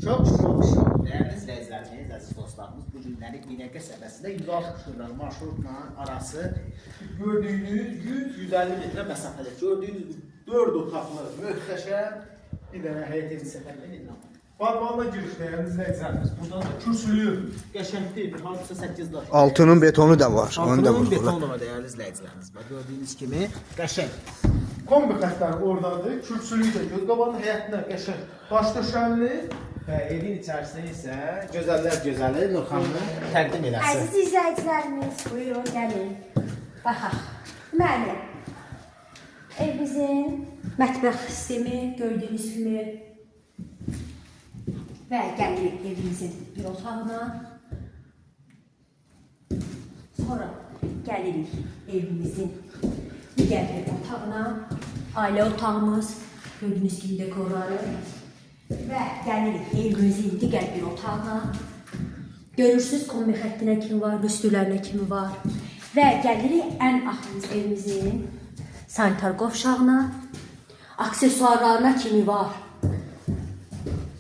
Çok değerli izleyicilerimiz, aziz dostlarımız, bu günləri İnegöl qəsəbəsində 160 km marşrutla arası gördüğünüz 100-150 metre məsafədə gördüğünüz 4 otaqlı möhtəşəm bir dənə həyət evi səfərində edirəm. Badvanla giriş değerli izleyicilerimiz. Buradan da kürsülü, qəşəngdir, bir hardasa 8 daş. Altının betonu da var. Onu da Altının betonu vurdular. da var değerli izleyicilerimiz. Bak gördüğünüz kimi qəşəng. Kombi xətləri oradadır. Kürsülü də göz qabağının həyətinə qəşəng daş döşənli. Evin içərisində isə gözəllər gözəli Nurxanını təqdim eləsin. Əziz izləyicilərimiz, buyurun gəlin. Baxaq. Deməli, evimizin mətbəx sistemi gördüyünüz kimi və gəlirik evimizin bir otağına. Sonra gəlirik evimizin digər bir otağına. Ailə otağımız gördüyünüz kimi dekorları. Və gəlirik evimizin digər bir otağına. Görürsünüz kombi xəttinə kimi var, rüstülərinə kimi var. Və gəlirik ən axırıncı evimizin sanitar qovşağına, aksesuarlarına kimi var.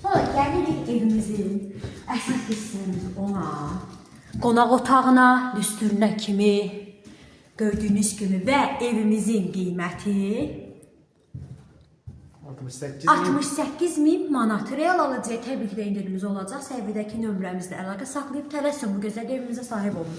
Sonra gəlirik evimizin əsas hissəmiz ona, qonaq otağına, rüstülərinə kimi gördüyünüz kimi və evimizin qiyməti 68.000 manat. Real alıcıya təbii ki də indirimimiz olacaq. Səhvədəki nömrəmizlə əlaqə saxlayıb tələsin bu gözəl evimizə sahib olun.